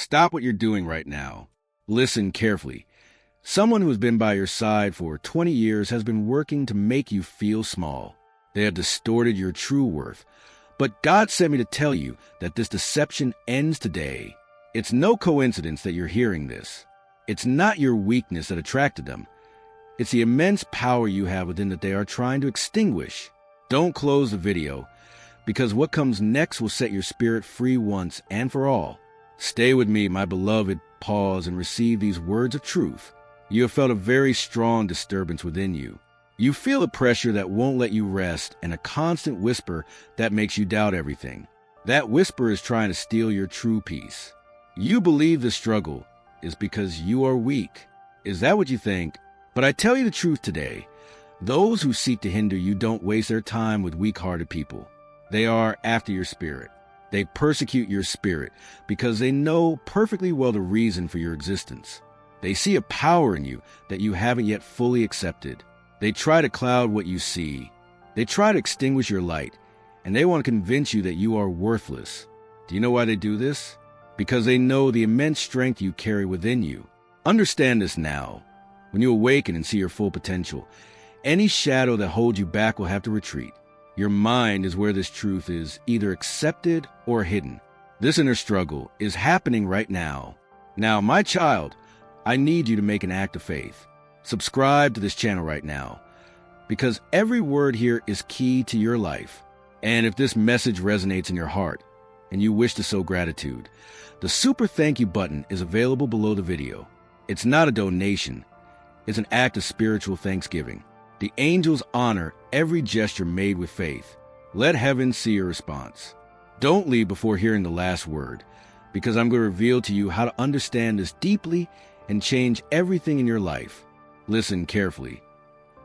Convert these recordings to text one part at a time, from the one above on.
Stop what you're doing right now. Listen carefully. Someone who has been by your side for 20 years has been working to make you feel small. They have distorted your true worth. But God sent me to tell you that this deception ends today. It's no coincidence that you're hearing this. It's not your weakness that attracted them. It's the immense power you have within that they are trying to extinguish. Don't close the video, because what comes next will set your spirit free once and for all. Stay with me, my beloved. Pause and receive these words of truth. You have felt a very strong disturbance within you. You feel a pressure that won't let you rest and a constant whisper that makes you doubt everything. That whisper is trying to steal your true peace. You believe the struggle is because you are weak. Is that what you think? But I tell you the truth today. Those who seek to hinder you don't waste their time with weak-hearted people. They are after your spirit. They persecute your spirit because they know perfectly well the reason for your existence. They see a power in you that you haven't yet fully accepted. They try to cloud what you see. They try to extinguish your light, and they want to convince you that you are worthless. Do you know why they do this? Because they know the immense strength you carry within you. Understand this now. When you awaken and see your full potential, any shadow that holds you back will have to retreat. Your mind is where this truth is either accepted or hidden. This inner struggle is happening right now. Now, my child, I need you to make an act of faith. Subscribe to this channel right now, because every word here is key to your life. And if this message resonates in your heart and you wish to sow gratitude, the super thank you button is available below the video. It's not a donation. It's an act of spiritual thanksgiving. The angels honor every gesture made with faith. Let heaven see your response. Don't leave before hearing the last word, because I'm going to reveal to you how to understand this deeply and change everything in your life. Listen carefully.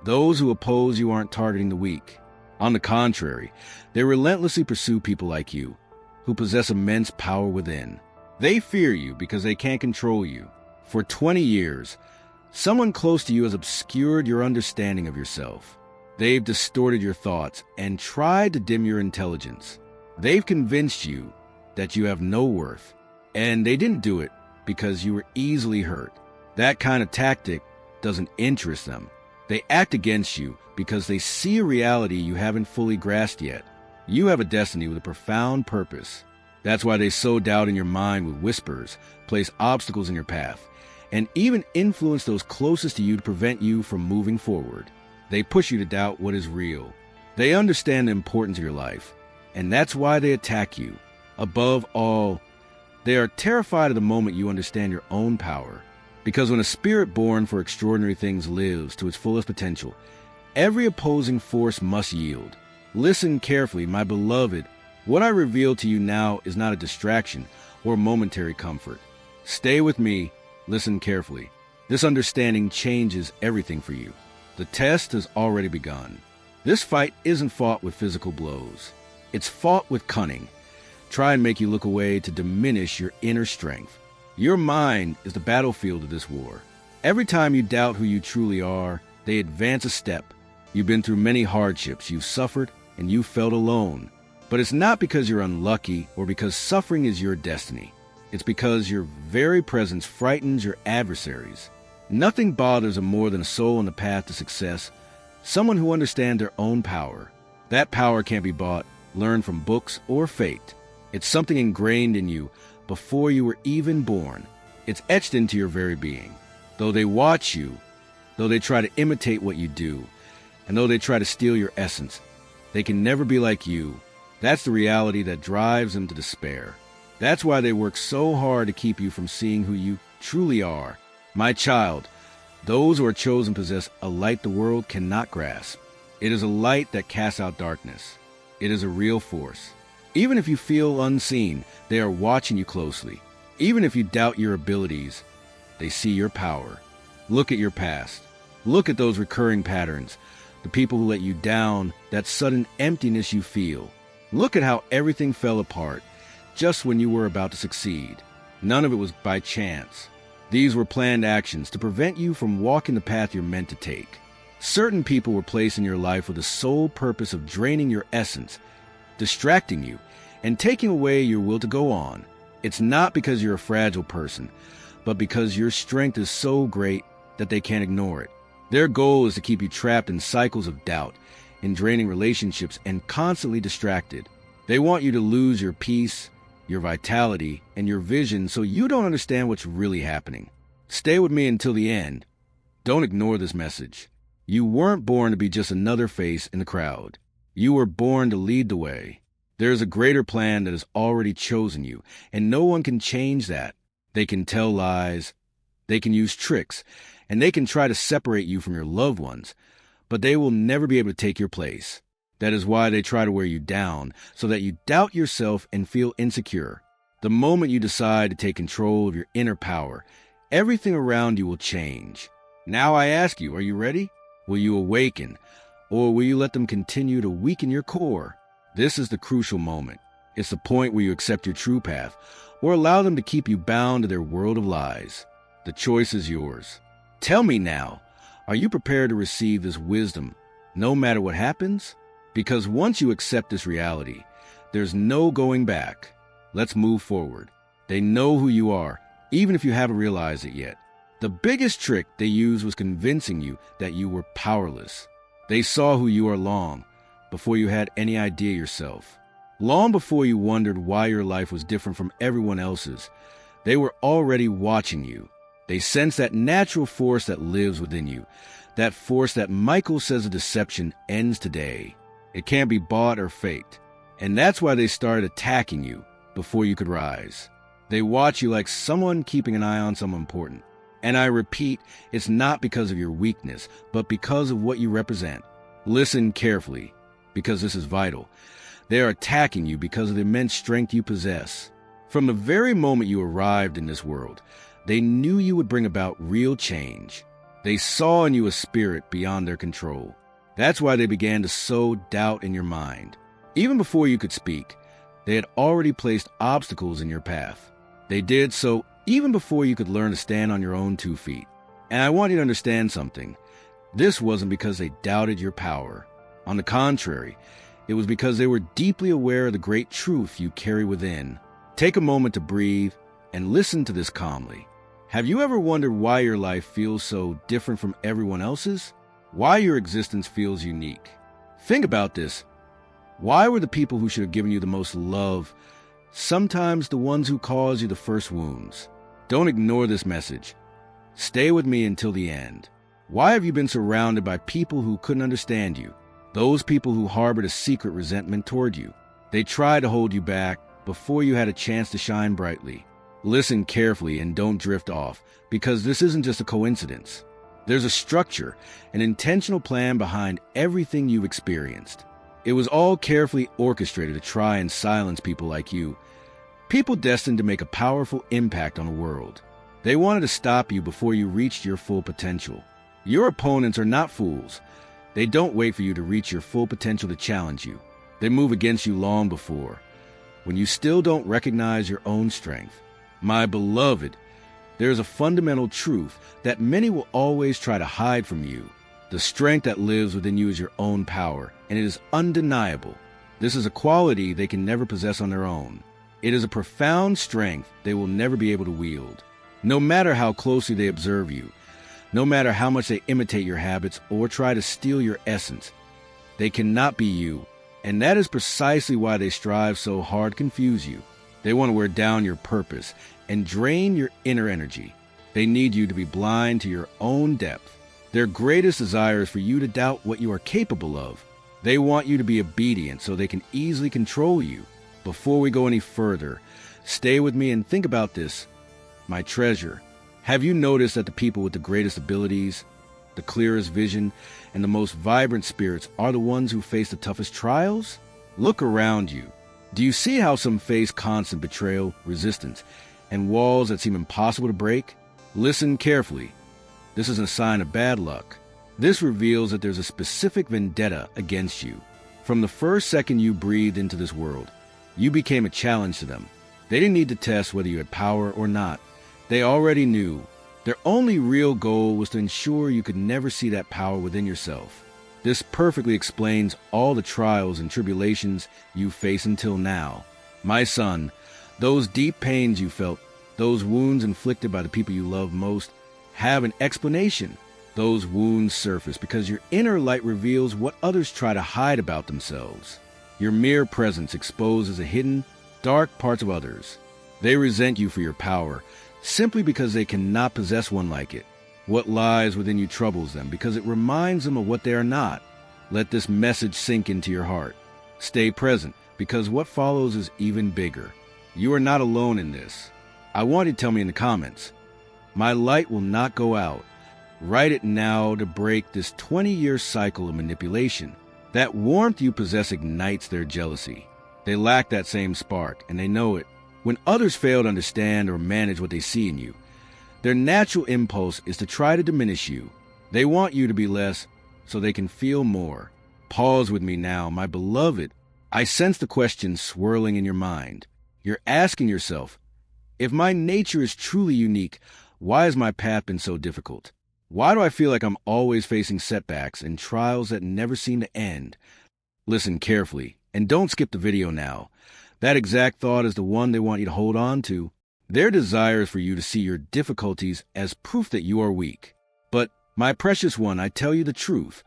Those who oppose you aren't targeting the weak. On the contrary, they relentlessly pursue people like you, who possess immense power within. They fear you because they can't control you. For 20 years, someone close to you has obscured your understanding of yourself. They've distorted your thoughts and tried to dim your intelligence. They've convinced you that you have no worth, and they didn't do it because you were easily hurt. That kind of tactic doesn't interest them. They act against you because they see a reality you haven't fully grasped yet. You have a destiny with a profound purpose. That's why they sow doubt in your mind with whispers, place obstacles in your path, and even influence those closest to you to prevent you from moving forward. They push you to doubt what is real. They understand the importance of your life, and that's why they attack you. Above all, they are terrified of the moment you understand your own power. Because when a spirit born for extraordinary things lives to its fullest potential, every opposing force must yield. Listen carefully, my beloved. What I reveal to you now is not a distraction or momentary comfort. Stay with me. Listen carefully. This understanding changes everything for you. The test has already begun. This fight isn't fought with physical blows. It's fought with cunning. Try and make you look away to diminish your inner strength. Your mind is the battlefield of this war. Every time you doubt who you truly are, they advance a step. You've been through many hardships, you've suffered, and you felt alone. But it's not because you're unlucky or because suffering is your destiny. It's because your very presence frightens your adversaries. Nothing bothers them more than a soul on the path to success, someone who understands their own power. That power can't be bought, learned from books, or fate. It's something ingrained in you before you were even born. It's etched into your very being. Though they watch you, though they try to imitate what you do, and though they try to steal your essence, they can never be like you. That's the reality that drives them to despair. That's why they work so hard to keep you from seeing who you truly are. My child, those who are chosen possess a light the world cannot grasp. It is a light that casts out darkness. It is a real force. Even if you feel unseen, they are watching you closely. Even if you doubt your abilities, they see your power. Look at your past. Look at those recurring patterns, the people who let you down, that sudden emptiness you feel. Look at how everything fell apart just when you were about to succeed. None of it was by chance. These were planned actions to prevent you from walking the path you're meant to take. Certain people were placed in your life with the sole purpose of draining your essence, distracting you, and taking away your will to go on. It's not because you're a fragile person, but because your strength is so great that they can't ignore it. Their goal is to keep you trapped in cycles of doubt, in draining relationships, and constantly distracted. They want you to lose your peace, your vitality, and your vision so you don't understand what's really happening. Stay with me until the end. Don't ignore this message. You weren't born to be just another face in the crowd. You were born to lead the way. There is a greater plan that has already chosen you, and no one can change that. They can tell lies, they can use tricks, and they can try to separate you from your loved ones, but they will never be able to take your place. That is why they try to wear you down, so that you doubt yourself and feel insecure. The moment you decide to take control of your inner power, everything around you will change. Now I ask you, are you ready? Will you awaken, or will you let them continue to weaken your core? This is the crucial moment. It's the point where you accept your true path, or allow them to keep you bound to their world of lies. The choice is yours. Tell me now, are you prepared to receive this wisdom, no matter what happens? Because once you accept this reality, there's no going back. Let's move forward. They know who you are, even if you haven't realized it yet. The biggest trick they used was convincing you that you were powerless. They saw who you are long before you had any idea yourself. Long before you wondered why your life was different from everyone else's, they were already watching you. They sense that natural force that lives within you, that force that Michael says a deception ends today. It can't be bought or faked. And that's why they started attacking you before you could rise. They watch you like someone keeping an eye on someone important. And I repeat, it's not because of your weakness, but because of what you represent. Listen carefully, because this is vital. They are attacking you because of the immense strength you possess. From the very moment you arrived in this world, they knew you would bring about real change. They saw in you a spirit beyond their control. That's why they began to sow doubt in your mind. Even before you could speak, they had already placed obstacles in your path. They did so even before you could learn to stand on your own 2 feet. And I want you to understand something. This wasn't because they doubted your power. On the contrary, it was because they were deeply aware of the great truth you carry within. Take a moment to breathe and listen to this calmly. Have you ever wondered why your life feels so different from everyone else's? Why your existence feels unique? Think about this. Why were the people who should have given you the most love sometimes the ones who caused you the first wounds? Don't ignore this message. Stay with me until the end. Why have you been surrounded by people who couldn't understand you? Those people who harbored a secret resentment toward you. They tried to hold you back before you had a chance to shine brightly. Listen carefully and don't drift off, because this isn't just a coincidence. There's a structure, an intentional plan behind everything you've experienced. It was all carefully orchestrated to try and silence people like you, people destined to make a powerful impact on the world. They wanted to stop you before you reached your full potential. Your opponents are not fools. They don't wait for you to reach your full potential to challenge you. They move against you long before, when you still don't recognize your own strength. My beloved, there is a fundamental truth that many will always try to hide from you. The strength that lives within you is your own power, and it is undeniable. This is a quality they can never possess on their own. It is a profound strength they will never be able to wield. No matter how closely they observe you, no matter how much they imitate your habits or try to steal your essence, they cannot be you, and that is precisely why they strive so hard to confuse you. They want to wear down your purpose and drain your inner energy. They need you to be blind to your own depth. Their greatest desire is for you to doubt what you are capable of. They want you to be obedient so they can easily control you. Before we go any further, stay with me and think about this, my treasure. Have you noticed that the people with the greatest abilities, the clearest vision, and the most vibrant spirits are the ones who face the toughest trials? Look around you. Do you see how some face constant betrayal, resistance, and walls that seem impossible to break? Listen carefully. This isn't a sign of bad luck. This reveals that there's a specific vendetta against you. From the first second you breathed into this world, you became a challenge to them. They didn't need to test whether you had power or not. They already knew. Their only real goal was to ensure you could never see that power within yourself. This perfectly explains all the trials and tribulations you face until now. My son, Those deep pains you felt, those wounds inflicted by the people you love most, have an explanation. Those wounds surface because your inner light reveals what others try to hide about themselves. Your mere presence exposes the hidden, dark parts of others. They resent you for your power, simply because they cannot possess one like it. What lies within you troubles them because it reminds them of what they are not. Let this message sink into your heart. Stay present, because what follows is even bigger. You are not alone in this. I want you to tell me in the comments. My light will not go out. Write it now to break this 20-year cycle of manipulation. That warmth you possess ignites their jealousy. They lack that same spark, and they know it. When others fail to understand or manage what they see in you, their natural impulse is to try to diminish you. They want you to be less so they can feel more. Pause with me now, my beloved. I sense the question swirling in your mind. You're asking yourself, if my nature is truly unique, why has my path been so difficult? Why do I feel like I'm always facing setbacks and trials that never seem to end? Listen carefully, and don't skip the video now. That exact thought is the one they want you to hold on to. Their desire is for you to see your difficulties as proof that you are weak. But, my precious one, I tell you the truth.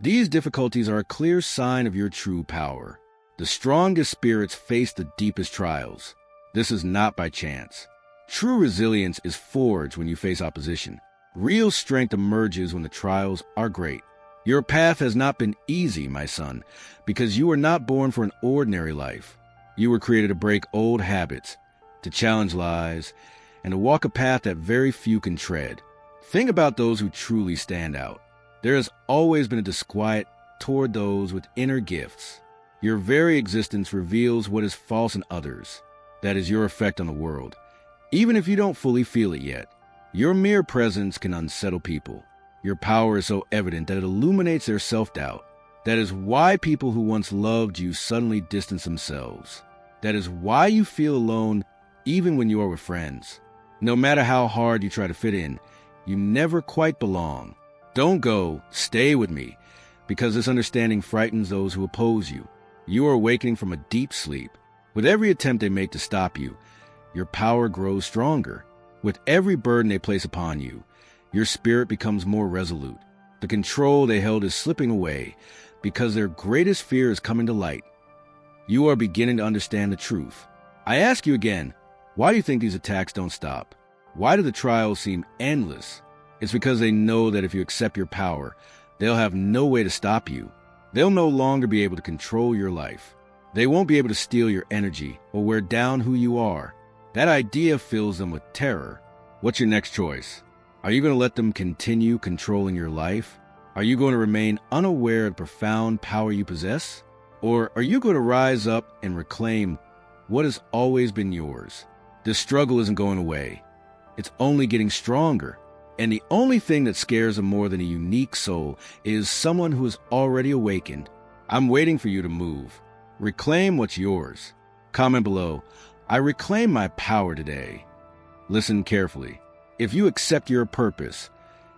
These difficulties are a clear sign of your true power. The strongest spirits face the deepest trials. This is not by chance. True resilience is forged when you face opposition. Real strength emerges when the trials are great. Your path has not been easy, my son, because you were not born for an ordinary life. You were created to break old habits, to challenge lies, and to walk a path that very few can tread. Think about those who truly stand out. There has always been a disquiet toward those with inner gifts. Your very existence reveals what is false in others. That is your effect on the world. Even if you don't fully feel it yet, your mere presence can unsettle people. Your power is so evident that it illuminates their self-doubt. That is why people who once loved you suddenly distance themselves. That is why you feel alone even when you are with friends. No matter how hard you try to fit in, you never quite belong. Don't go, stay with me, because this understanding frightens those who oppose you. You are awakening from a deep sleep. With every attempt they make to stop you, your power grows stronger. With every burden they place upon you, your spirit becomes more resolute. The control they held is slipping away because their greatest fear is coming to light. You are beginning to understand the truth. I ask you again, why do you think these attacks don't stop? Why do the trials seem endless? It's because they know that if you accept your power, they'll have no way to stop you. They'll no longer be able to control your life. They won't be able to steal your energy or wear down who you are. That idea fills them with terror. What's your next choice? Are you going to let them continue controlling your life? Are you going to remain unaware of the profound power you possess? Or are you going to rise up and reclaim what has always been yours? This struggle isn't going away. It's only getting stronger. And the only thing that scares them more than a unique soul is someone who is already awakened. I'm waiting for you to move. Reclaim what's yours. Comment below, I reclaim my power today. Listen carefully. If you accept your purpose,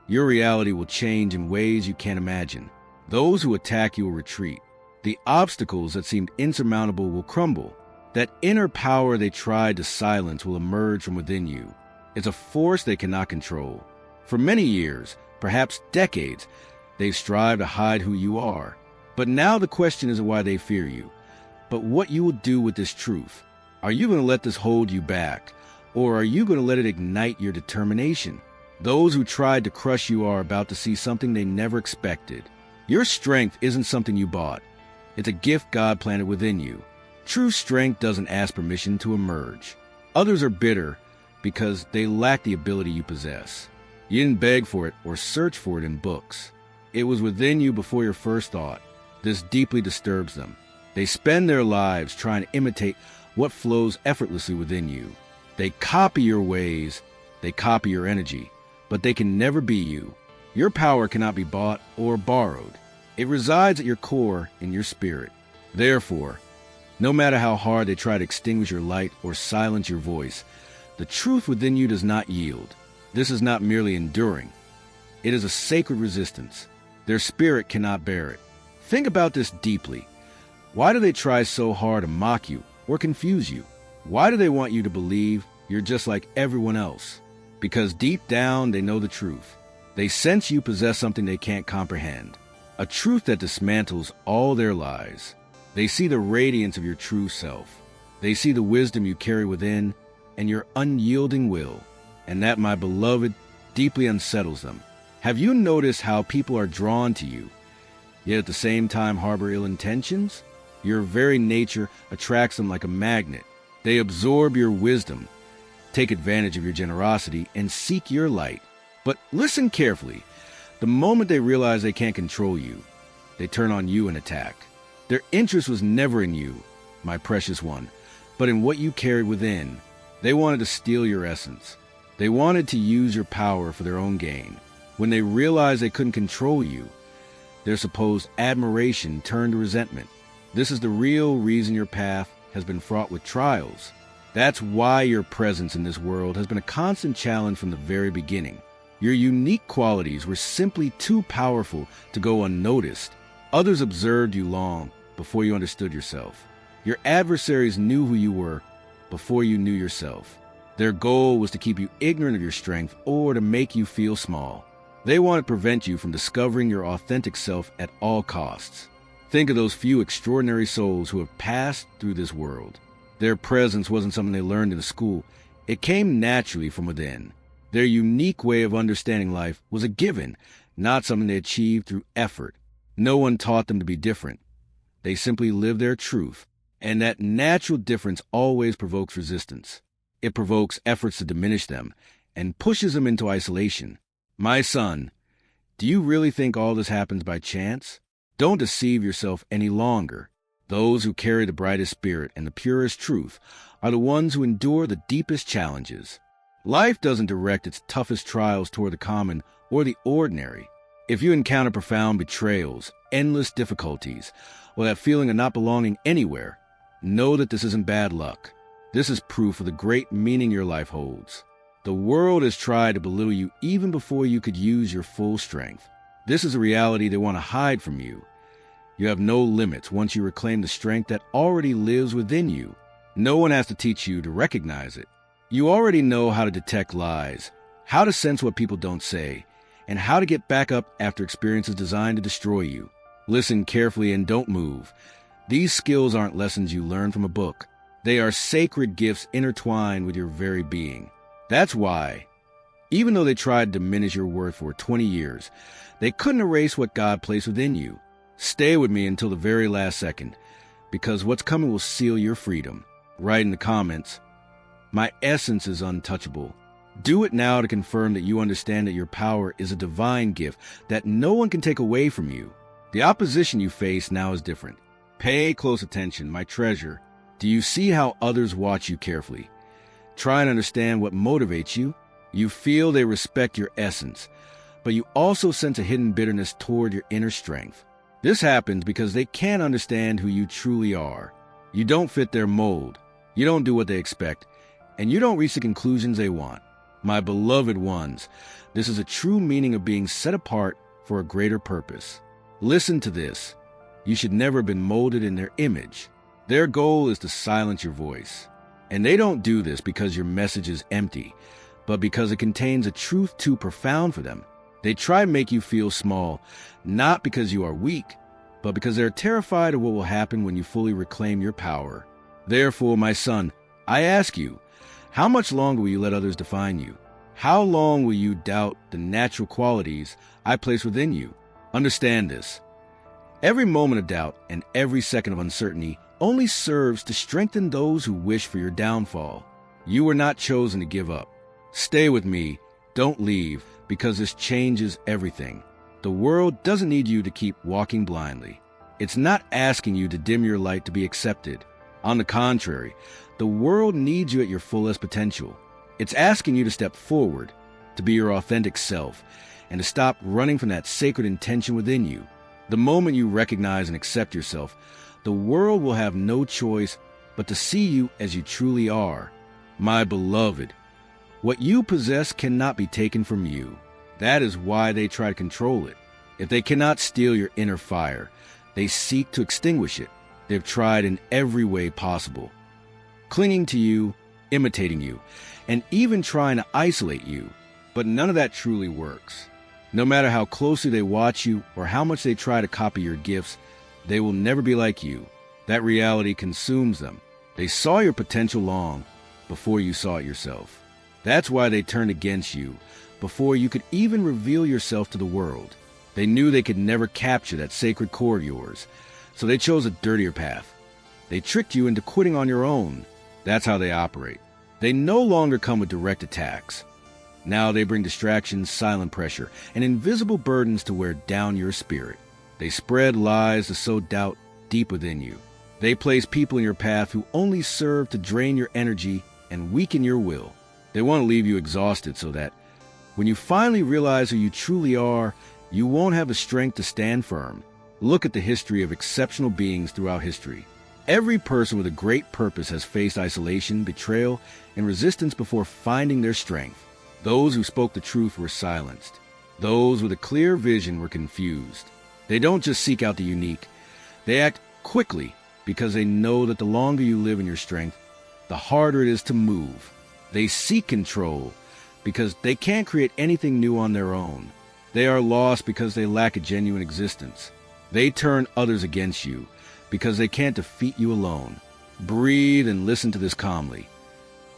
your reality will change in ways you can't imagine. Those who attack you will retreat. The obstacles that seemed insurmountable will crumble. That inner power they tried to silence will emerge from within you. It's a force they cannot control. For many years, perhaps decades, they've strived to hide who you are. But now the question isn't why they fear you, but what you will do with this truth. Are you going to let this hold you back, or are you going to let it ignite your determination? Those who tried to crush you are about to see something they never expected. Your strength isn't something you bought. It's a gift God planted within you. True strength doesn't ask permission to emerge. Others are bitter because they lack the ability you possess. You didn't beg for it or search for it in books. It was within you before your first thought. This deeply disturbs them. They spend their lives trying to imitate what flows effortlessly within you. They copy your ways, they copy your energy, but they can never be you. Your power cannot be bought or borrowed. It resides at your core in your spirit. Therefore, no matter how hard they try to extinguish your light or silence your voice, the truth within you does not yield. This is not merely enduring. It is a sacred resistance. Their spirit cannot bear it. Think about this deeply. Why do they try so hard to mock you or confuse you? Why do they want you to believe you're just like everyone else? Because deep down, they know the truth. They sense you possess something they can't comprehend, a truth that dismantles all their lies. They see the radiance of your true self. They see the wisdom you carry within and your unyielding will. And that, my beloved, deeply unsettles them. Have you noticed how people are drawn to you, yet at the same time harbor ill intentions? Your very nature attracts them like a magnet. They absorb your wisdom, take advantage of your generosity, and seek your light. But listen carefully. The moment they realize they can't control you, they turn on you and attack. Their interest was never in you, my precious one, but in what you carried within. They wanted to steal your essence. They wanted to use your power for their own gain. When they realized they couldn't control you, their supposed admiration turned to resentment. This is the real reason your path has been fraught with trials. That's why your presence in this world has been a constant challenge from the very beginning. Your unique qualities were simply too powerful to go unnoticed. Others observed you long before you understood yourself. Your adversaries knew who you were before you knew yourself. Their goal was to keep you ignorant of your strength or to make you feel small. They wanted to prevent you from discovering your authentic self at all costs. Think of those few extraordinary souls who have passed through this world. Their presence wasn't something they learned in a school. It came naturally from within. Their unique way of understanding life was a given, not something they achieved through effort. No one taught them to be different. They simply lived their truth, and that natural difference always provokes resistance. It provokes efforts to diminish them and pushes them into isolation. My son, do you really think all this happens by chance? Don't deceive yourself any longer. Those who carry the brightest spirit and the purest truth are the ones who endure the deepest challenges. Life doesn't direct its toughest trials toward the common or the ordinary. If you encounter profound betrayals, endless difficulties, or that feeling of not belonging anywhere, know that this isn't bad luck. This is proof of the great meaning your life holds. The world has tried to belittle you even before you could use your full strength. This is a reality they want to hide from you. You have no limits once you reclaim the strength that already lives within you. No one has to teach you to recognize it. You already know how to detect lies, how to sense what people don't say, and how to get back up after experiences designed to destroy you. Listen carefully and don't move. These skills aren't lessons you learn from a book. They are sacred gifts intertwined with your very being. That's why, even though they tried to diminish your worth for 20 years, they couldn't erase what God placed within you. Stay with me until the very last second, because what's coming will seal your freedom. Write in the comments, "My essence is untouchable." Do it now to confirm that you understand that your power is a divine gift that no one can take away from you. The opposition you face now is different. Pay close attention, my treasure. Do you see how others watch you carefully? Try and understand what motivates you. You feel they respect your essence, but you also sense a hidden bitterness toward your inner strength. This happens because they can't understand who you truly are. You don't fit their mold. You don't do what they expect, and you don't reach the conclusions they want. My beloved ones, this is a true meaning of being set apart for a greater purpose. Listen to this. You should never have been molded in their image. Their goal is to silence your voice. And they don't do this because your message is empty, but because it contains a truth too profound for them. They try to make you feel small, not because you are weak, but because they're terrified of what will happen when you fully reclaim your power. Therefore, my son, I ask you, how much longer will you let others define you? How long will you doubt the natural qualities I place within you? Understand this. Every moment of doubt and every second of uncertainty only serves to strengthen those who wish for your downfall. You were not chosen to give up. Stay with me. Don't leave, because this changes everything. The world doesn't need you to keep walking blindly. It's not asking you to dim your light to be accepted. On the contrary, the world needs you at your fullest potential. It's asking you to step forward, to be your authentic self, and to stop running from that sacred intention within you. The moment you recognize and accept yourself, the world will have no choice but to see you as you truly are. My beloved, what you possess cannot be taken from you. That is why they try to control it. If they cannot steal your inner fire, they seek to extinguish it. They've tried in every way possible. clinging to you, imitating you, and even trying to isolate you. But none of that truly works. No matter how closely they watch you or how much they try to copy your gifts, they will never be like you. That reality consumes them. They saw your potential long before you saw it yourself. That's why they turned against you before you could even reveal yourself to the world. They knew they could never capture that sacred core of yours, so they chose a dirtier path. They tricked you into quitting on your own. That's how they operate. They no longer come with direct attacks. Now they bring distractions, silent pressure, and invisible burdens to wear down your spirit. They spread lies to sow doubt deep within you. They place people in your path who only serve to drain your energy and weaken your will. They want to leave you exhausted so that when you finally realize who you truly are, you won't have the strength to stand firm. Look at the history of exceptional beings throughout history. Every person with a great purpose has faced isolation, betrayal, and resistance before finding their strength. Those who spoke the truth were silenced. Those with a clear vision were confused. They don't just seek out the unique. They act quickly because they know that the longer you live in your strength, the harder it is to move. They seek control because they can't create anything new on their own. They are lost because they lack a genuine existence. They turn others against you because they can't defeat you alone. Breathe and listen to this calmly.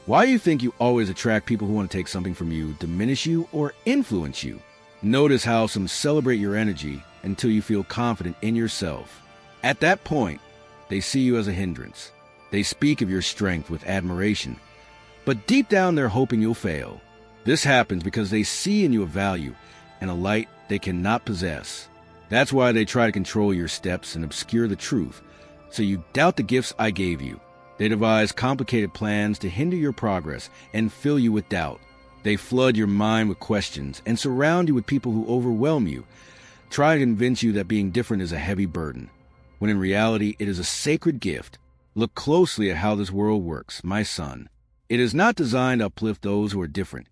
Why do you think you always attract people who want to take something from you, diminish you, or influence you? Notice how some celebrate your energy until you feel confident in yourself. At that point, they see you as a hindrance. They speak of your strength with admiration, but deep down they're hoping you'll fail. This happens because they see in you a value and a light they cannot possess. That's why they try to control your steps and obscure the truth, so you doubt the gifts I gave you. They devise complicated plans to hinder your progress and fill you with doubt. They flood your mind with questions and surround you with people who overwhelm you, try to convince you that being different is a heavy burden, when in reality it is a sacred gift. Look closely at how this world works, my son. It is not designed to uplift those who are different.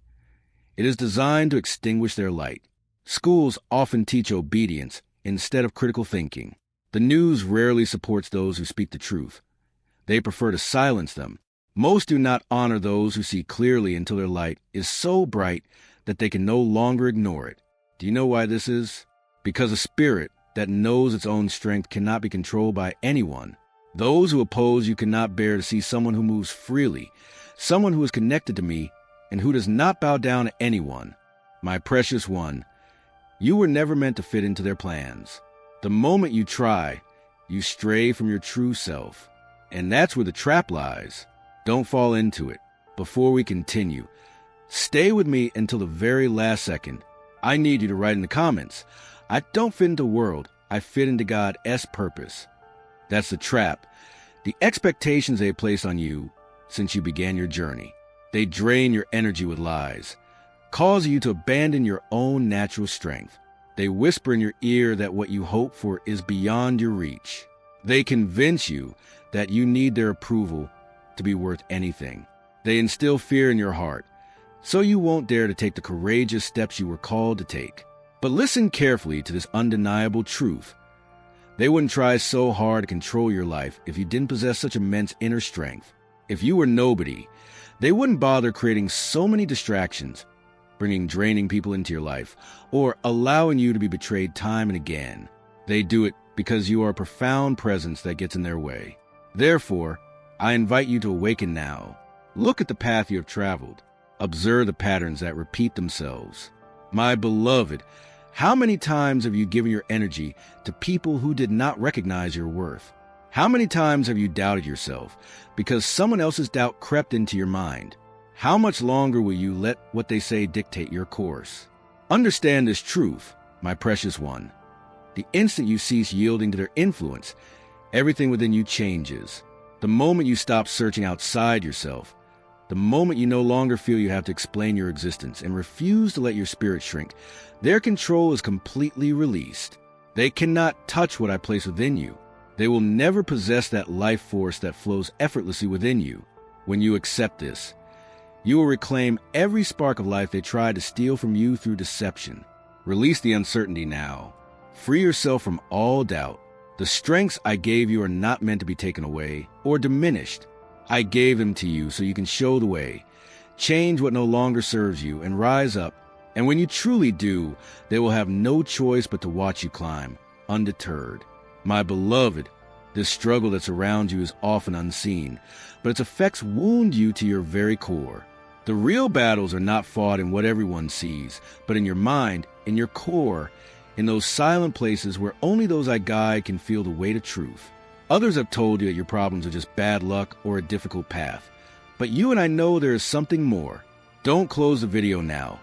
It is designed to extinguish their light. Schools often teach obedience instead of critical thinking. The news rarely supports those who speak the truth. They prefer to silence them. Most do not honor those who see clearly until their light is so bright that they can no longer ignore it. Do you know why this is? Because a spirit that knows its own strength cannot be controlled by anyone. Those who oppose you cannot bear to see someone who moves freely, someone who is connected to me, and who does not bow down to anyone. My precious one, you were never meant to fit into their plans. The moment you try, you stray from your true self. And that's where the trap lies. Don't fall into it. Before we continue, stay with me until the very last second. I need you to write in the comments, I don't fit into the world, I fit into God's purpose. That's the trap. The expectations they place on you since you began your journey. They drain your energy with lies, causing you to abandon your own natural strength. They whisper in your ear that what you hope for is beyond your reach. They convince you that you need their approval to be worth anything. They instill fear in your heart, so you won't dare to take the courageous steps you were called to take. But listen carefully to this undeniable truth. They wouldn't try so hard to control your life if you didn't possess such immense inner strength. If you were nobody, they wouldn't bother creating so many distractions, bringing draining people into your life, or allowing you to be betrayed time and again. They do it because you are a profound presence that gets in their way. Therefore, I invite you to awaken now. Look at the path you have traveled. Observe the patterns that repeat themselves. My beloved, how many times have you given your energy to people who did not recognize your worth? How many times have you doubted yourself because someone else's doubt crept into your mind? How much longer will you let what they say dictate your course? Understand this truth, my precious one. The instant you cease yielding to their influence, everything within you changes. The moment you stop searching outside yourself, the moment you no longer feel you have to explain your existence and refuse to let your spirit shrink, their control is completely released. They cannot touch what I place within you. They will never possess that life force that flows effortlessly within you. When you accept this, you will reclaim every spark of life they tried to steal from you through deception. Release the uncertainty now. Free yourself from all doubt. The strengths I gave you are not meant to be taken away or diminished. I gave them to you so you can show the way, change what no longer serves you, and rise up. And when you truly do, they will have no choice but to watch you climb, undeterred. My beloved, this struggle that surrounds you is often unseen, but its effects wound you to your very core. The real battles are not fought in what everyone sees, but in your mind, in your core, in those silent places where only those I guide can feel the weight of truth. Others have told you that your problems are just bad luck or a difficult path, but you and I know there is something more. Don't close the video now.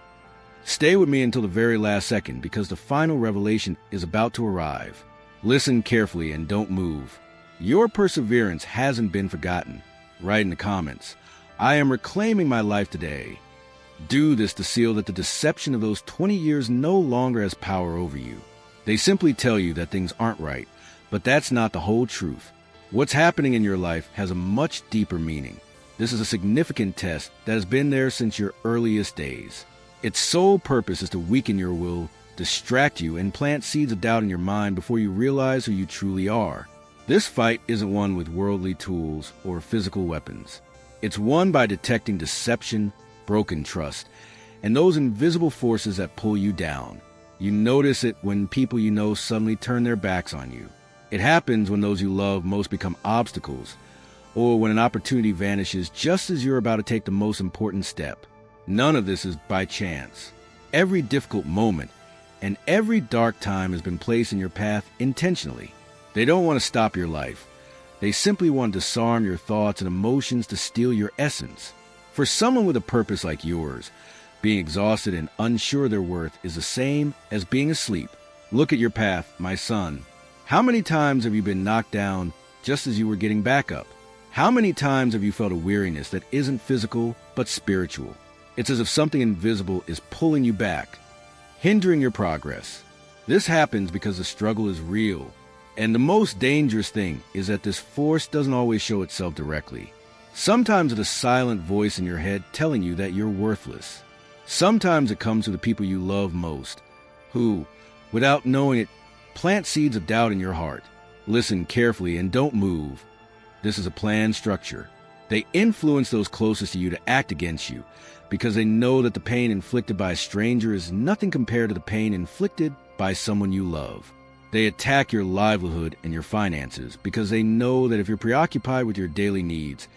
Stay with me until the very last second, because the final revelation is about to arrive. Listen carefully and don't move. Your perseverance hasn't been forgotten. Write in the comments, I am reclaiming my life today. Do this to seal that the deception of those 20 years no longer has power over you. They simply tell you that things aren't right, but that's not the whole truth. What's happening in your life has a much deeper meaning. This is a significant test that has been there since your earliest days. Its sole purpose is to weaken your will, distract you, and plant seeds of doubt in your mind before you realize who you truly are. This fight isn't won with worldly tools or physical weapons. It's won by detecting deception, broken trust, and those invisible forces that pull you down. You notice it when people you know suddenly turn their backs on you. It happens when those you love most become obstacles, or when an opportunity vanishes just as you're about to take the most important step. None of this is by chance. Every difficult moment and every dark time has been placed in your path intentionally. They don't want to stop your life. They simply want to disarm your thoughts and emotions to steal your essence. For someone with a purpose like yours, being exhausted and unsure of their worth is the same as being asleep. Look at your path, my son. How many times have you been knocked down just as you were getting back up? How many times have you felt a weariness that isn't physical but spiritual? It's as if something invisible is pulling you back, hindering your progress. This happens because the struggle is real. And the most dangerous thing is that this force doesn't always show itself directly. Sometimes it's a silent voice in your head telling you that you're worthless. Sometimes it comes to the people you love most, who, without knowing it, plant seeds of doubt in your heart. Listen carefully and don't move. This is a planned structure. They influence those closest to you to act against you, because they know that the pain inflicted by a stranger is nothing compared to the pain inflicted by someone you love. They attack your livelihood and your finances because they know that if you're preoccupied with your daily needs,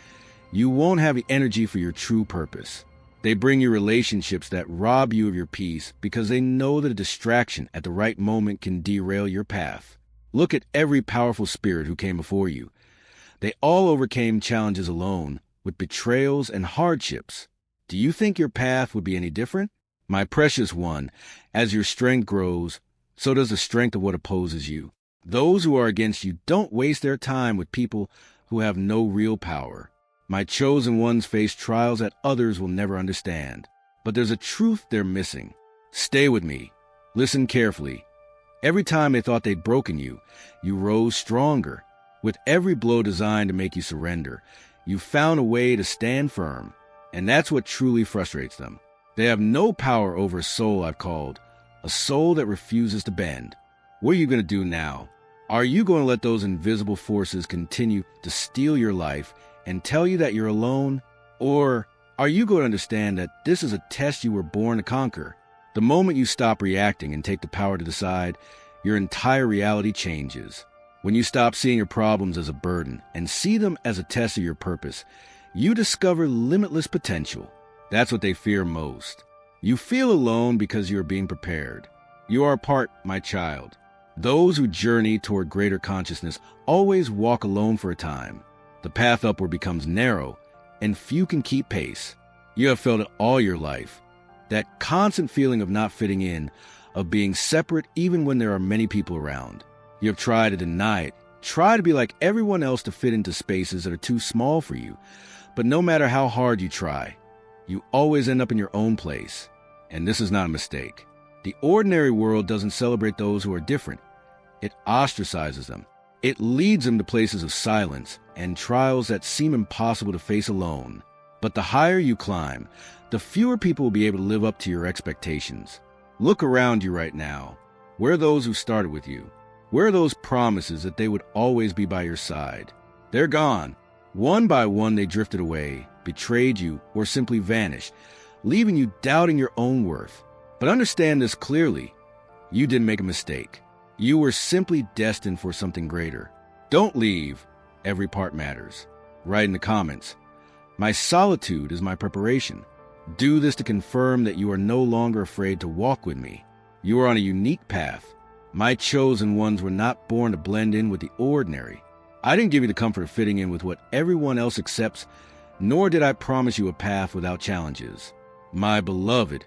you won't have the energy for your true purpose. They bring you relationships that rob you of your peace because they know that a distraction at the right moment can derail your path. Look at every powerful spirit who came before you. They all overcame challenges alone, with betrayals and hardships. Do you think your path would be any different? My precious one, as your strength grows, so does the strength of what opposes you. Those who are against you don't waste their time with people who have no real power. My chosen ones face trials that others will never understand. But there's a truth they're missing. Stay with me. Listen carefully. Every time they thought they'd broken you, you rose stronger. With every blow designed to make you surrender, you found a way to stand firm. And that's what truly frustrates them. They have no power over a soul I've called, a soul that refuses to bend. What are you going to do now? Are you going to let those invisible forces continue to steal your life and tell you that you're alone? Or are you going to understand that this is a test you were born to conquer? The moment you stop reacting and take the power to decide, your entire reality changes. When you stop seeing your problems as a burden and see them as a test of your purpose, you discover limitless potential. That's what they fear most. You feel alone because you are being prepared. You are apart, my child. Those who journey toward greater consciousness always walk alone for a time. The path upward becomes narrow, and few can keep pace. You have felt it all your life. That constant feeling of not fitting in, of being separate even when there are many people around. You have tried to deny it, try to be like everyone else to fit into spaces that are too small for you. But no matter how hard you try, you always end up in your own place. And this is not a mistake. The ordinary world doesn't celebrate those who are different. It ostracizes them. It leads them to places of silence and trials that seem impossible to face alone. But the higher you climb, the fewer people will be able to live up to your expectations. Look around you right now. Where are those who started with you? Where are those promises that they would always be by your side? They're gone. One by one, they drifted away, betrayed you, or simply vanished, leaving you doubting your own worth. But understand this clearly. You didn't make a mistake. You were simply destined for something greater. Don't leave. Every part matters. Write in the comments, "My solitude is my preparation." Do this to confirm that you are no longer afraid to walk with me. You are on a unique path. My chosen ones were not born to blend in with the ordinary. I didn't give you the comfort of fitting in with what everyone else accepts, nor did I promise you a path without challenges. My beloved,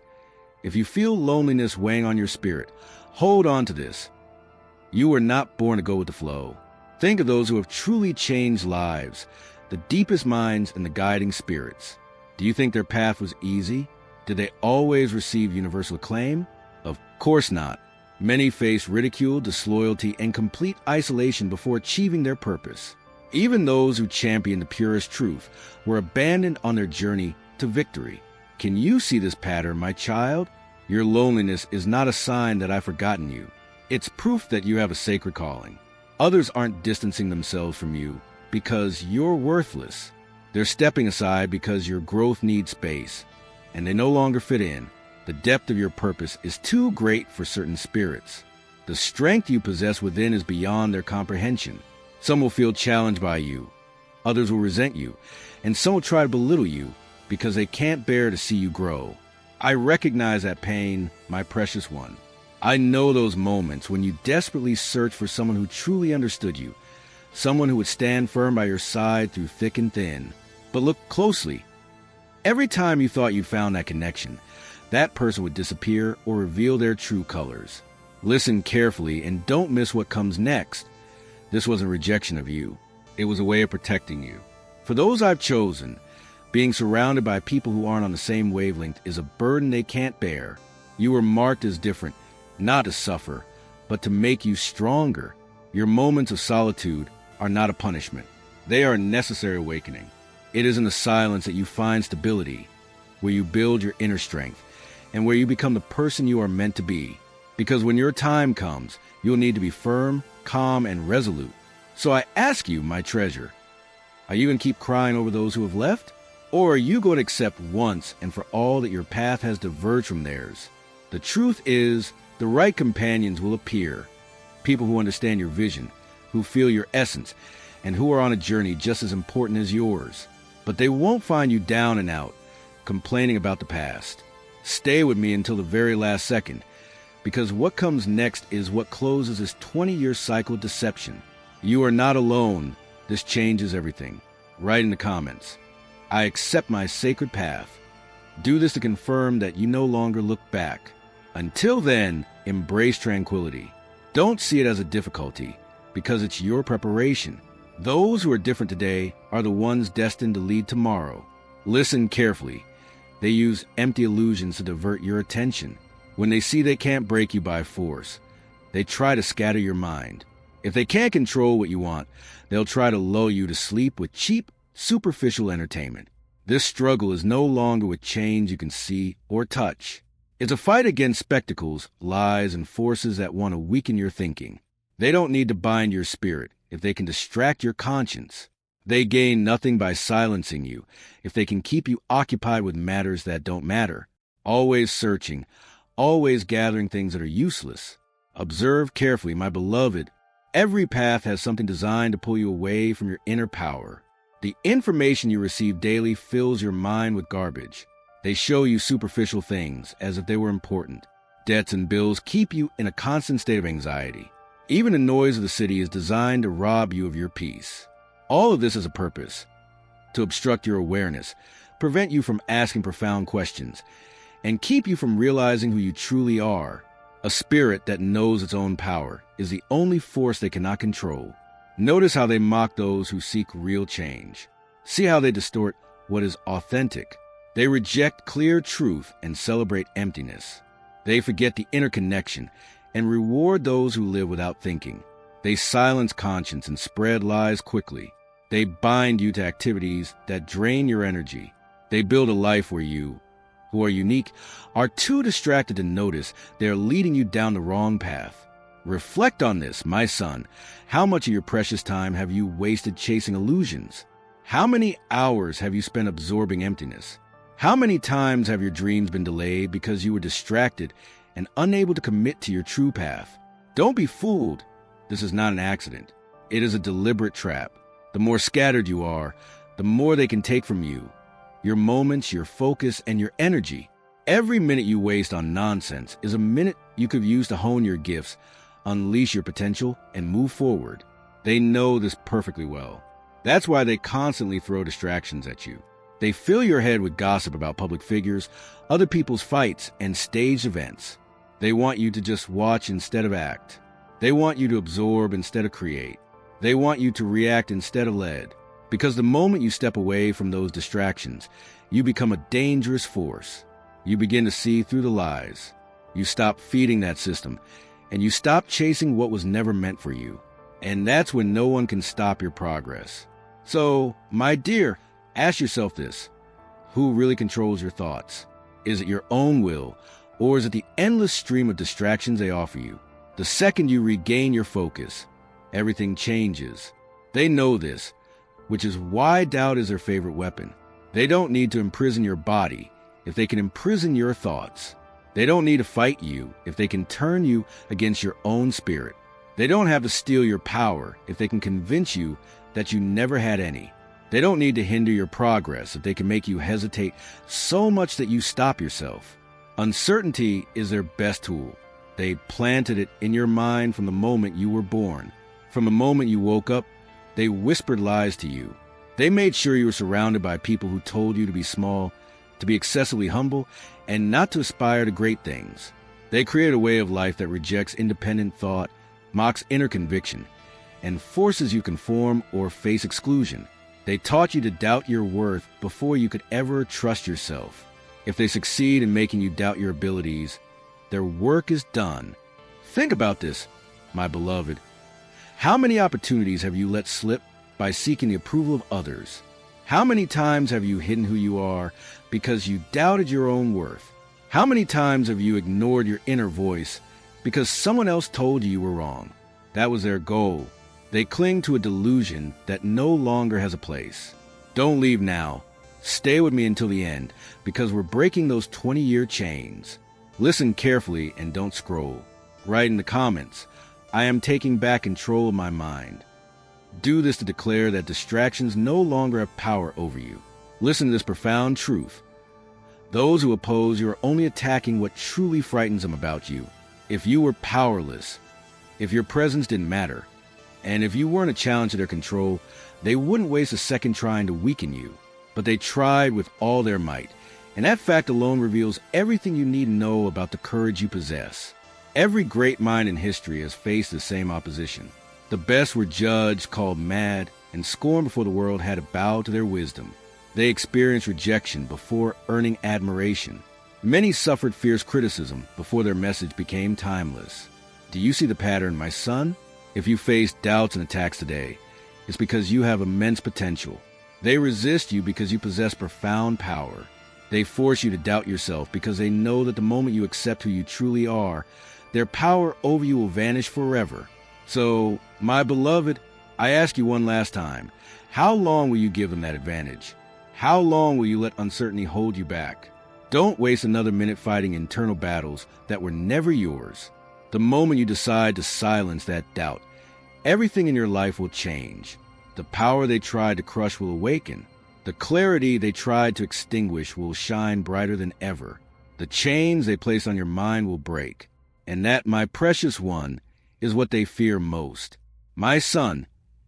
if you feel loneliness weighing on your spirit, hold on to this. You were not born to go with the flow. Think of those who have truly changed lives, the deepest minds and the guiding spirits. Do you think their path was easy? Did they always receive universal acclaim? Of course not. Many faced ridicule, disloyalty, and complete isolation before achieving their purpose. Even those who championed the purest truth were abandoned on their journey to victory. Can you see this pattern, my child? Your loneliness is not a sign that I've forgotten you. It's proof that you have a sacred calling. Others aren't distancing themselves from you because you're worthless. They're stepping aside because your growth needs space, and they no longer fit in. The depth of your purpose is too great for certain spirits. The strength you possess within is beyond their comprehension. Some will feel challenged by you. Others will resent you, and some will try to belittle you because they can't bear to see you grow. I recognize that pain, my precious one. I know those moments when you desperately search for someone who truly understood you, someone who would stand firm by your side through thick and thin. But look closely. Every time you thought you found that connection, that person would disappear or reveal their true colors. Listen carefully and don't miss what comes next. This wasn't rejection of you. It was a way of protecting you. For those I've chosen, being surrounded by people who aren't on the same wavelength is a burden they can't bear. You were marked as different, not to suffer, but to make you stronger. Your moments of solitude are not a punishment. They are a necessary awakening. It is in the silence that you find stability, where you build your inner strength, and where you become the person you are meant to be. Because when your time comes, you'll need to be firm, calm, and resolute. So I ask you, my treasure, are you going to keep crying over those who have left? Or are you going to accept once and for all that your path has diverged from theirs? The truth is, the right companions will appear. People who understand your vision, who feel your essence, and who are on a journey just as important as yours. But they won't find you down and out, complaining about the past. Stay with me until the very last second, because what comes next is what closes this 20-year cycle of deception. You are not alone. This changes everything. Write in the comments, "I accept my sacred path." Do this to confirm that you no longer look back. Until then, embrace tranquility. Don't see it as a difficulty, because it's your preparation. Those who are different today are the ones destined to lead tomorrow. Listen carefully. They use empty illusions to divert your attention. When they see they can't break you by force, they try to scatter your mind. If they can't control what you want, they'll try to lull you to sleep with cheap, superficial entertainment. This struggle is no longer with chains you can see or touch. It's a fight against spectacles, lies, and forces that want to weaken your thinking. They don't need to bind your spirit if they can distract your conscience. They gain nothing by silencing you if they can keep you occupied with matters that don't matter. Always searching, always gathering things that are useless. Observe carefully, my beloved. Every path has something designed to pull you away from your inner power. The information you receive daily fills your mind with garbage. They show you superficial things as if they were important. Debts and bills keep you in a constant state of anxiety. Even the noise of the city is designed to rob you of your peace. All of this has a purpose: to obstruct your awareness, prevent you from asking profound questions, and keep you from realizing who you truly are. A spirit that knows its own power is the only force they cannot control. Notice how they mock those who seek real change. See how they distort what is authentic. They reject clear truth and celebrate emptiness. They forget the inner connection and reward those who live without thinking. They silence conscience and spread lies quickly. They bind you to activities that drain your energy. They build a life where you, who are unique, are too distracted to notice they are leading you down the wrong path. Reflect on this, my son. How much of your precious time have you wasted chasing illusions? How many hours have you spent absorbing emptiness? How many times have your dreams been delayed because you were distracted and unable to commit to your true path? Don't be fooled. This is not an accident. It is a deliberate trap. The more scattered you are, the more they can take from you. Your moments, your focus, and your energy. Every minute you waste on nonsense is a minute you could use to hone your gifts, unleash your potential, and move forward. They know this perfectly well. That's why they constantly throw distractions at you. They fill your head with gossip about public figures, other people's fights, and staged events. They want you to just watch instead of act. They want you to absorb instead of create. They want you to react instead of lead. Because the moment you step away from those distractions, you become a dangerous force. You begin to see through the lies. You stop feeding that system, and you stop chasing what was never meant for you. And that's when no one can stop your progress. So, my dear, ask yourself this. Who really controls your thoughts? Is it your own will, or is it the endless stream of distractions they offer you? The second you regain your focus, everything changes. They know this, which is why doubt is their favorite weapon. They don't need to imprison your body if they can imprison your thoughts. They don't need to fight you if they can turn you against your own spirit. They don't have to steal your power if they can convince you that you never had any. They don't need to hinder your progress if they can make you hesitate so much that you stop yourself. Uncertainty is their best tool. They planted it in your mind from the moment you were born. From the moment you woke up, they whispered lies to you. They made sure you were surrounded by people who told you to be small, to be excessively humble, and not to aspire to great things. They created a way of life that rejects independent thought, mocks inner conviction, and forces you conform or face exclusion. They taught you to doubt your worth before you could ever trust yourself. If they succeed in making you doubt your abilities, their work is done. Think about this, my beloved. How many opportunities have you let slip by seeking the approval of others? How many times have you hidden who you are because you doubted your own worth? How many times have you ignored your inner voice because someone else told you were wrong? That was their goal. They cling to a delusion that no longer has a place. Don't leave now. Stay with me until the end, because we're breaking those 20-year chains. Listen carefully and don't scroll. Write in the comments, I am taking back control of my mind. Do this to declare that distractions no longer have power over you. Listen to this profound truth. Those who oppose you are only attacking what truly frightens them about you. If you were powerless, if your presence didn't matter, and if you weren't a challenge to their control, they wouldn't waste a second trying to weaken you. But they tried with all their might, and that fact alone reveals everything you need to know about the courage you possess. Every great mind in history has faced the same opposition. The best were judged, called mad, and scorned before the world had to bow to their wisdom. They experienced rejection before earning admiration. Many suffered fierce criticism before their message became timeless. Do you see the pattern, my son? If you face doubts and attacks today, it's because you have immense potential. They resist you because you possess profound power. They force you to doubt yourself because they know that the moment you accept who you truly are, their power over you will vanish forever. So, my beloved, I ask you one last time, how long will you give them that advantage? How long will you let uncertainty hold you back? Don't waste another minute fighting internal battles that were never yours. The moment you decide to silence that doubt, everything in your life will change. The power they tried to crush will awaken. The clarity they tried to extinguish will shine brighter than ever. The chains they place on your mind will break. And that, my precious one, is what they fear most. My son,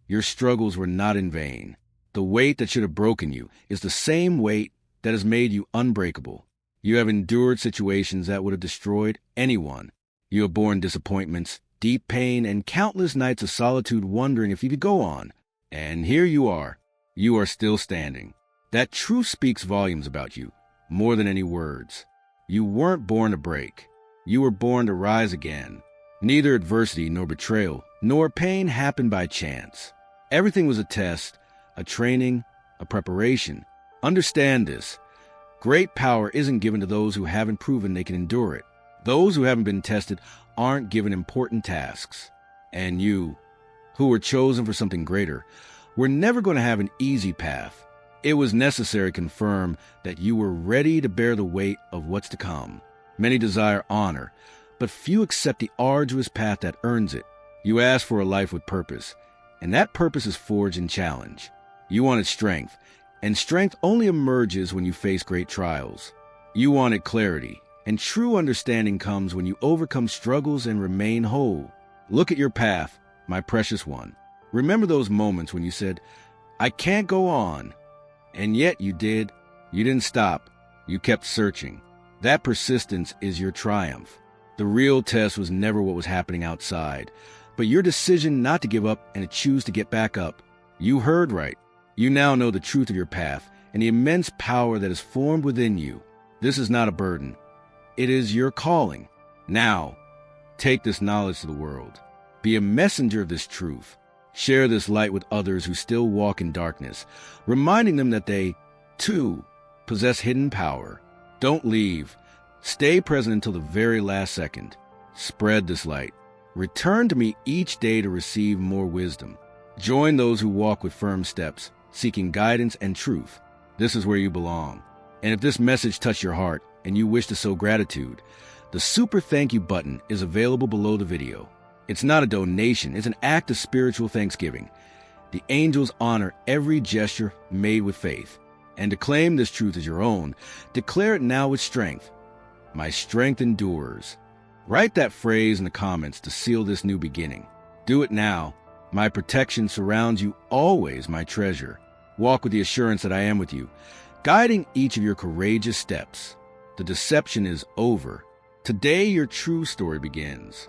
your struggles were not in vain. The weight that should have broken you is the same weight that has made you unbreakable. You have endured situations that would have destroyed anyone. You have borne disappointments, deep pain, and countless nights of solitude wondering if you could go on. And here you are. You are still standing. That truth speaks volumes about you, more than any words. You weren't born to break. You were born to rise again. Neither adversity nor betrayal nor pain happened by chance. Everything was a test, a training, a preparation. Understand this. Great power isn't given to those who haven't proven they can endure it. Those who haven't been tested aren't given important tasks. And you, who were chosen for something greater, were never going to have an easy path. It was necessary to confirm that you were ready to bear the weight of what's to come. Many desire honor, but few accept the arduous path that earns it. You ask for a life with purpose, and that purpose is forged in challenge. You wanted strength, and strength only emerges when you face great trials. You wanted clarity, and true understanding comes when you overcome struggles and remain whole. Look at your path, my precious one. Remember those moments when you said, "I can't go on." And yet you did. You didn't stop. You kept searching. That persistence is your triumph. The real test was never what was happening outside, but your decision not to give up and to choose to get back up. You heard right. You now know the truth of your path and the immense power that is formed within you. This is not a burden. It is your calling. Now, take this knowledge to the world. Be a messenger of this truth. Share this light with others who still walk in darkness, reminding them that they, too, possess hidden power. Don't leave. Stay present until the very last second. Spread this light. Return to me each day to receive more wisdom. Join those who walk with firm steps, seeking guidance and truth. This is where you belong. And if this message touched your heart and you wish to show gratitude, the super thank you button is available below the video. It's not a donation, it's an act of spiritual thanksgiving. The angels honor every gesture made with faith. And to claim this truth as your own, declare it now with strength. My strength endures. Write that phrase in the comments to seal this new beginning. Do it now. My protection surrounds you always, my treasure. Walk with the assurance that I am with you, guiding each of your courageous steps. The deception is over. Today your true story begins.